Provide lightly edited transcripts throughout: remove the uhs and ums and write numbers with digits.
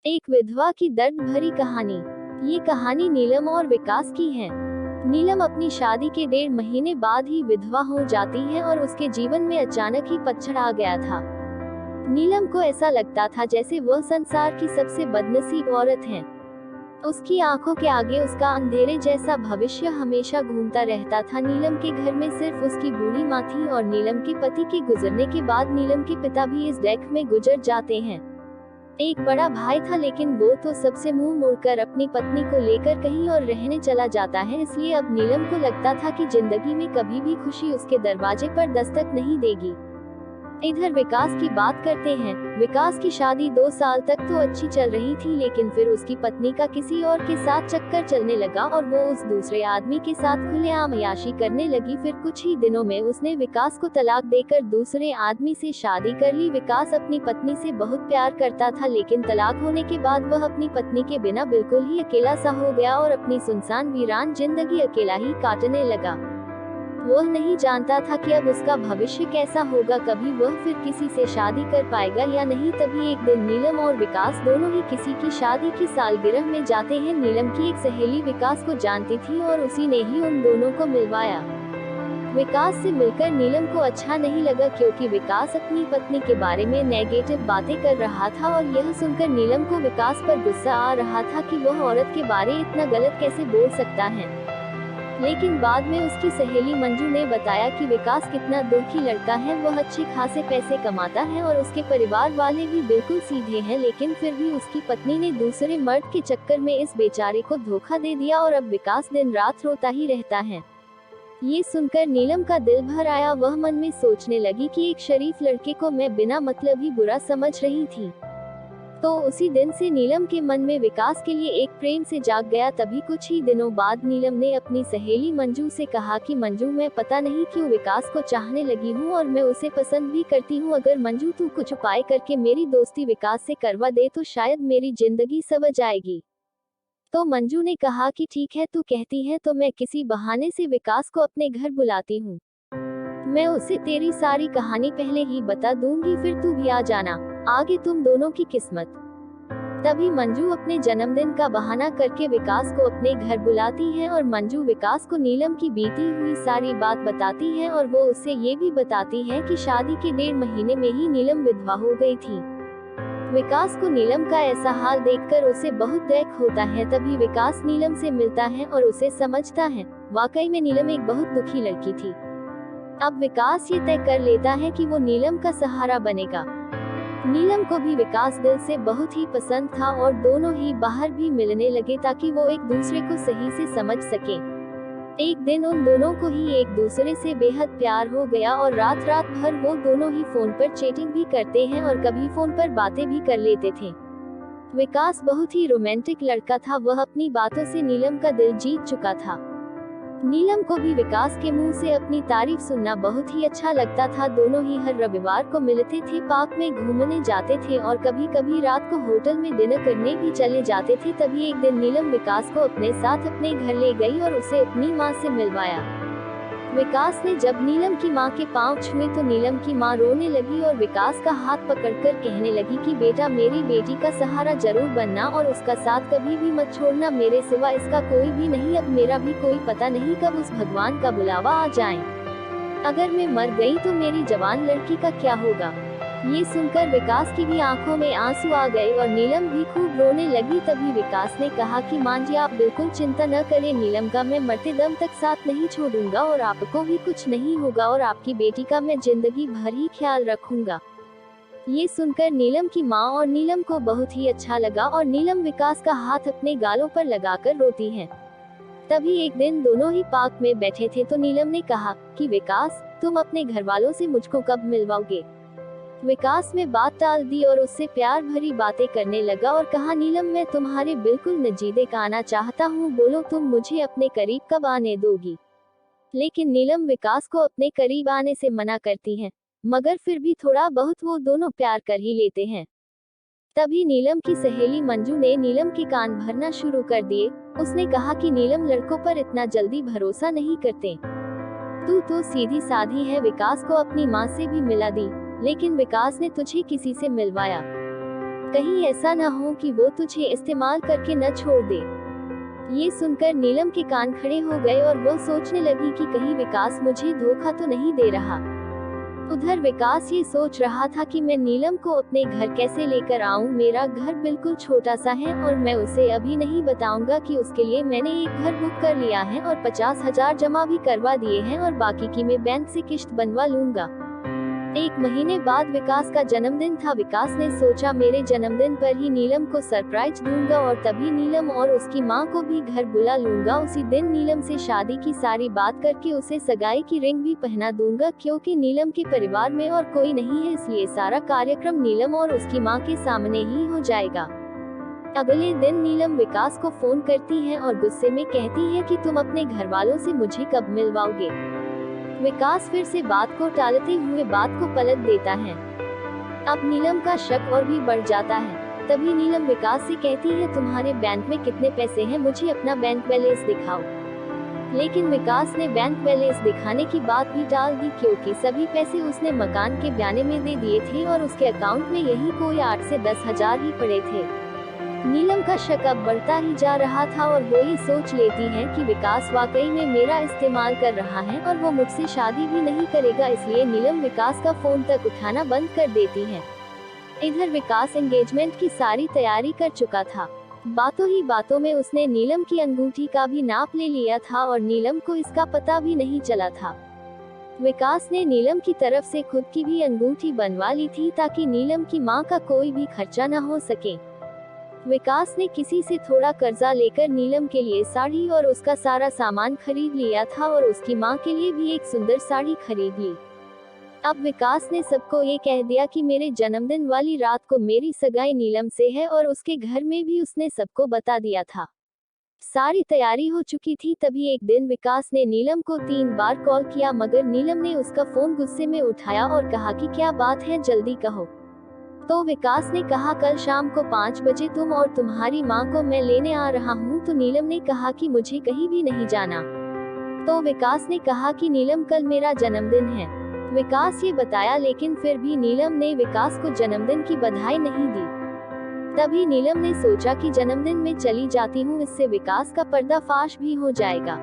एक विधवा की दर्द भरी कहानी। ये कहानी नीलम और विकास की है। नीलम अपनी शादी के 1.5 महीने बाद ही विधवा हो जाती है और उसके जीवन में अचानक ही पतझड़ आ गया था। नीलम को ऐसा लगता था जैसे वह संसार की सबसे बदनसीब औरत है। उसकी आंखों के आगे उसका अंधेरे जैसा भविष्य हमेशा घूमता रहता था। नीलम के घर में सिर्फ उसकी बूढ़ी माँ थी और नीलम के पति के गुजरने के बाद नीलम के पिता भी इस डेथ में गुजर जाते हैं। एक बड़ा भाई था, लेकिन वो तो सबसे मुंह मोड़कर अपनी पत्नी को लेकर कहीं और रहने चला जाता है। इसलिए अब नीलम को लगता था कि जिंदगी में कभी भी खुशी उसके दरवाजे पर दस्तक नहीं देगी। इधर विकास की बात करते हैं। विकास की शादी 2 साल तक तो अच्छी चल रही थी, लेकिन फिर उसकी पत्नी का किसी और के साथ चक्कर चलने लगा और वो उस दूसरे आदमी के साथ खुलेआम अय्याशी करने लगी। फिर कुछ ही दिनों में उसने विकास को तलाक देकर दूसरे आदमी से शादी कर ली। विकास अपनी पत्नी से बहुत प्यार करता था, लेकिन तलाक होने के बाद वह अपनी पत्नी के बिना बिल्कुल ही अकेला सा हो गया और अपनी सुनसान वीरान जिंदगी अकेला ही काटने लगा। वह नहीं जानता था कि अब उसका भविष्य कैसा होगा, कभी वह फिर किसी से शादी कर पाएगा या नहीं। तभी एक दिन नीलम और विकास दोनों ही किसी की शादी की सालगिरह में जाते हैं। नीलम की एक सहेली विकास को जानती थी और उसी ने ही उन दोनों को मिलवाया। विकास से मिलकर नीलम को अच्छा नहीं लगा, क्योंकि विकास अपनी पत्नी के बारे में नेगेटिव बातें कर रहा था और यह सुनकर नीलम को विकास पर गुस्सा आ रहा था कि वह औरत के बारे इतना गलत कैसे बोल सकता है। लेकिन बाद में उसकी सहेली मंजू ने बताया कि विकास कितना दुखी लड़का है। वह अच्छे खासे पैसे कमाता है और उसके परिवार वाले भी बिल्कुल सीधे हैं, लेकिन फिर भी उसकी पत्नी ने दूसरे मर्द के चक्कर में इस बेचारे को धोखा दे दिया और अब विकास दिन रात रोता ही रहता है। ये सुनकर नीलम का दिल भर आया। वह मन में सोचने लगी कि एक शरीफ लड़के को मैं बिना मतलब ही बुरा समझ रही थी। तो उसी दिन से नीलम के मन में विकास के लिए एक प्रेम से जाग गया। तभी कुछ ही दिनों बाद नीलम ने अपनी सहेली मंजू से कहा कि मंजू, मैं पता नहीं क्यों विकास को चाहने लगी हूँ और मैं उसे पसंद भी करती हूँ। अगर मंजू तू कुछ उपाय करके मेरी दोस्ती विकास से करवा दे तो शायद मेरी जिंदगी संवर जाएगी। तो मंजू ने कहा कि ठीक है, तू कहती है तो मैं किसी बहाने से विकास को अपने घर बुलाती हूँ। मैं उसे तेरी सारी कहानी पहले ही बता दूंगी, फिर तू भी आ जाना, आगे तुम दोनों की किस्मत। तभी मंजू अपने जन्मदिन का बहाना करके विकास को अपने घर बुलाती है और मंजू विकास को नीलम की बीती हुई सारी बात बताती है और वो उससे ये भी बताती है कि शादी के 1.5 महीने में ही नीलम विधवा हो गई थी। विकास को नीलम का ऐसा हाल देखकर उसे बहुत दुख होता है। तभी विकास नीलम से मिलता है और उसे समझता है वाकई में नीलम एक बहुत दुखी लड़की थी। अब विकास ये तय कर लेता है कि वो नीलम का सहारा बनेगा। नीलम को भी विकास दिल से बहुत ही पसंद था और दोनों ही बाहर भी मिलने लगे ताकि वो एक दूसरे को सही से समझ सके। एक दिन उन दोनों को ही एक दूसरे से बेहद प्यार हो गया और रात रात भर वो दोनों ही फोन पर चैटिंग भी करते हैं और कभी फोन पर बातें भी कर लेते थे। विकास बहुत ही रोमांटिक लड़का था। वह अपनी बातों से नीलम का दिल जीत चुका था। नीलम को भी विकास के मुंह से अपनी तारीफ सुनना बहुत ही अच्छा लगता था। दोनों ही हर रविवार को मिलते थे, पार्क में घूमने जाते थे और कभी कभी रात को होटल में डिनर करने भी चले जाते थे। तभी एक दिन नीलम विकास को अपने साथ अपने घर ले गई और उसे अपनी माँ से मिलवाया। विकास ने जब नीलम की माँ के पांव छुए तो नीलम की माँ रोने लगी और विकास का हाथ पकड़कर कहने लगी कि बेटा, मेरी बेटी का सहारा जरूर बनना और उसका साथ कभी भी मत छोड़ना, मेरे सिवा इसका कोई भी नहीं। अब मेरा भी कोई पता नहीं कब उस भगवान का बुलावा आ जाए। अगर मैं मर गई तो मेरी जवान लड़की का क्या होगा। ये सुनकर विकास की भी आंखों में आंसू आ गए और नीलम भी खूब रोने लगी। तभी विकास ने कहा कि मां जी, आप बिल्कुल चिंता न करें, नीलम का मैं मरते दम तक साथ नहीं छोड़ूंगा और आपको भी कुछ नहीं होगा और आपकी बेटी का मैं जिंदगी भर ही ख्याल रखूंगा। ये सुनकर नीलम की माँ और नीलम को बहुत ही अच्छा लगा और नीलम विकास का हाथ अपने गालों पर लगाकर रोती है। तभी एक दिन दोनों ही पार्क में बैठे थे तो नीलम ने कहा कि विकास, तुम अपने घर वालों से मुझको कब मिलवाओगे। विकास ने बात टाल दी और उससे प्यार भरी बातें करने लगा और कहा, नीलम, मैं तुम्हारे बिल्कुल नजदीक आना चाहता हूँ, बोलो तुम मुझे अपने करीब कब आने दोगी। लेकिन नीलम विकास को अपने करीब आने से मना करती है, मगर फिर भी थोड़ा बहुत वो दोनों प्यार कर ही लेते हैं। तभी नीलम की सहेली मंजू ने नीलम के कान भरना शुरू कर दिए। उसने कहा कि नीलम लड़कों पर इतना जल्दी भरोसा नहीं करते, तू तो सीधी साधी है। विकास को अपनी माँ से भी मिला दी, लेकिन विकास ने तुझे किसी से मिलवाया। कहीं ऐसा न हो कि वो तुझे इस्तेमाल करके न छोड़ दे। ये सुनकर नीलम के कान खड़े हो गए और वो सोचने लगी कि कहीं विकास मुझे धोखा तो नहीं दे रहा। उधर विकास ये सोच रहा था कि मैं नीलम को अपने घर कैसे लेकर आऊं। मेरा घर बिल्कुल छोटा सा है और मैं उसे अभी नहीं बताऊंगा कि उसके लिए मैंने एक घर बुक कर लिया है और 50,000 जमा भी करवा दिए हैं और बाकी की मैं बैंक से किश्त बनवा लूंगा। 1 महीने बाद विकास का जन्मदिन था। विकास ने सोचा मेरे जन्मदिन पर ही नीलम को सरप्राइज दूंगा और तभी नीलम और उसकी माँ को भी घर बुला लूंगा। उसी दिन नीलम से शादी की सारी बात करके उसे सगाई की रिंग भी पहना दूंगा, क्योंकि नीलम के परिवार में और कोई नहीं है, इसलिए सारा कार्यक्रम नीलम और उसकी माँ के सामने ही हो जाएगा। अगले दिन नीलम विकास को फोन करती है और गुस्से में कहती है कि तुम अपने घर वालों से मुझे कब मिलवाओगे। विकास फिर से बात को टालते हुए बात को पलट देता है। अब नीलम का शक और भी बढ़ जाता है। तभी नीलम विकास से कहती है तुम्हारे बैंक में कितने पैसे हैं, मुझे अपना बैंक बैलेंस दिखाओ। लेकिन विकास ने बैंक बैलेंस दिखाने की बात भी टाल दी, क्योंकि सभी पैसे उसने मकान के ब्याने में दे दिए थे और उसके अकाउंट में यही कोई 8 से 10 हजार ही पड़े थे। नीलम का शक अब बढ़ता ही जा रहा था और वो ये सोच लेती है कि विकास वाकई में मेरा इस्तेमाल कर रहा है और वो मुझसे शादी भी नहीं करेगा, इसलिए नीलम विकास का फोन तक उठाना बंद कर देती है। इधर विकास एंगेजमेंट की सारी तैयारी कर चुका था। बातों ही बातों में उसने नीलम की अंगूठी का भी नाप ले लिया था और नीलम को इसका पता भी नहीं चला था। विकास ने नीलम की तरफ से खुद की भी अंगूठी बनवा ली थी ताकि नीलम की माँ का कोई भी खर्चा न हो सके। विकास ने किसी से थोड़ा कर्जा लेकर नीलम के लिए साड़ी और उसका सारा सामान खरीद लिया था और उसकी माँ के लिए भी एक सुंदर साड़ी खरीद ली। अब विकास ने सबको ये कह दिया कि मेरे जन्मदिन वाली रात को मेरी सगाई नीलम से है और उसके घर में भी उसने सबको बता दिया था। सारी तैयारी हो चुकी थी। तभी एक दिन विकास ने नीलम को 3 बार कॉल किया, मगर नीलम ने उसका फोन गुस्से में उठाया और कहा कि क्या बात है, जल्दी कहो। तो विकास ने कहा कल शाम को 5 बजे तुम और तुम्हारी माँ को मैं लेने आ रहा हूँ। तो नीलम ने कहा कि मुझे कहीं भी नहीं जाना। तो विकास ने कहा कि नीलम कल मेरा जन्मदिन है। विकास ये बताया, लेकिन फिर भी नीलम ने विकास को जन्मदिन की बधाई नहीं दी। तभी नीलम ने सोचा कि जन्मदिन में चली जाती हूँ, इससे विकास का पर्दाफाश भी हो जाएगा।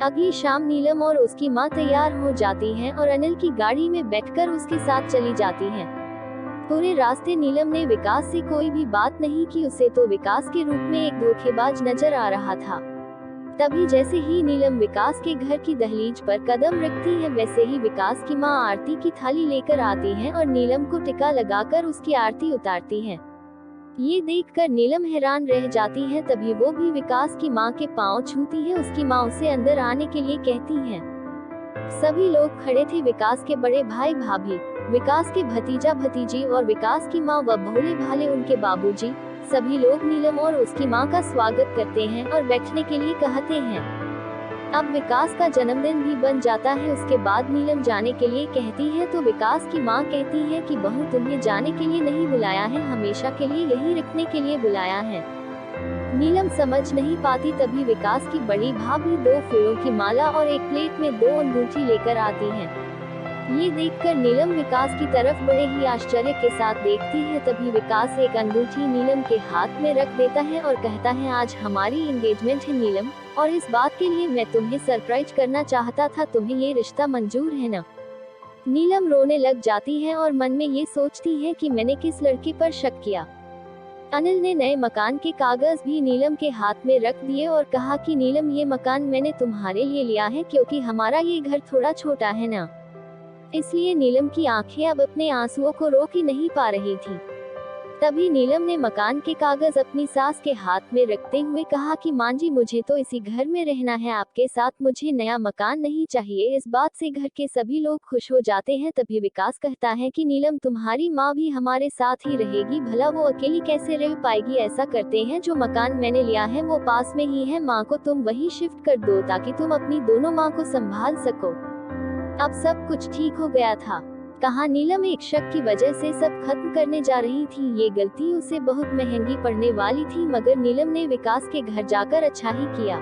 अगली शाम नीलम और उसकी माँ तैयार हो जाती हैं और अनिल की गाड़ी में बैठकर उसके साथ चली जाती हैं। पूरे रास्ते नीलम ने विकास से कोई भी बात नहीं की, उसे तो विकास के रूप में एक धोखेबाज नजर आ रहा था। तभी जैसे ही नीलम विकास के घर की दहलीज पर कदम रखती है, वैसे ही विकास की माँ आरती की थाली लेकर आती हैं और नीलम को टिका लगाकर उसकी आरती उतारती हैं। ये देखकर नीलम हैरान रह जाती है। तभी वो भी विकास की माँ के पांव छूती है। उसकी माँ उसे अंदर आने के लिए कहती है। सभी लोग खड़े थे, विकास के बड़े भाई भाभी, विकास के भतीजा भतीजी और विकास की माँ व भोले भाले उनके बाबूजी। सभी लोग नीलम और उसकी माँ का स्वागत करते हैं और बैठने के लिए कहते हैं। अब विकास का जन्मदिन भी बन जाता है। उसके बाद नीलम जाने के लिए कहती है तो विकास की माँ कहती है कि बहू तुम्हें जाने के लिए नहीं बुलाया है, हमेशा के लिए यही रखने के लिए बुलाया है। नीलम समझ नहीं पाती। तभी विकास की बड़ी भाभी 2 फूलों की माला और एक प्लेट में 2 अंगूठी लेकर आती हैं। ये देखकर नीलम विकास की तरफ बड़े ही आश्चर्य के साथ देखती है। तभी विकास एक अंगूठी नीलम के हाथ में रख देता है और कहता है आज हमारी एंगेजमेंट है नीलम, और इस बात के लिए मैं तुम्हें सरप्राइज करना चाहता था। तुम्हें ये रिश्ता मंजूर है ना? नीलम रोने लग जाती है और मन में ये सोचती है कि मैंने किस लड़के पर शक किया। अनिल ने नए मकान के कागज भी नीलम के हाथ में रख दिए और कहा कि नीलम ये मकान मैंने तुम्हारे लिए लिया है, क्योंकि हमारा ये घर थोड़ा छोटा है ना। इसलिए नीलम की आंखें अब अपने आंसुओं को रोक ही नहीं पा रही थी। तभी नीलम ने मकान के कागज अपनी सास के हाथ में रखते हुए कहा कि मां जी मुझे तो इसी घर में रहना है आपके साथ, मुझे नया मकान नहीं चाहिए। इस बात से घर के सभी लोग खुश हो जाते हैं। तभी विकास कहता है कि नीलम तुम्हारी माँ भी हमारे साथ ही रहेगी, भला वो अकेली कैसे रह पाएगी। ऐसा करते हैं, जो मकान मैंने लिया है वो पास में ही है, माँ को तुम वही शिफ्ट कर दो ताकि तुम अपनी दोनों माँ को संभाल सको। अब सब कुछ ठीक हो गया था। कहा नीलम एक शक की वजह से सब खत्म करने जा रही थी। ये गलती उसे बहुत महंगी पड़ने वाली थी, मगर नीलम ने विकास के घर जाकर अच्छा ही किया।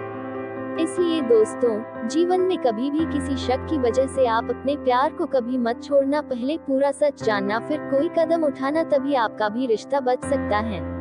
इसलिए दोस्तों, जीवन में कभी भी किसी शक की वजह से आप अपने प्यार को कभी मत छोड़ना। पहले पूरा सच जानना, फिर कोई कदम उठाना, तभी आपका भी रिश्ता बच सकता है।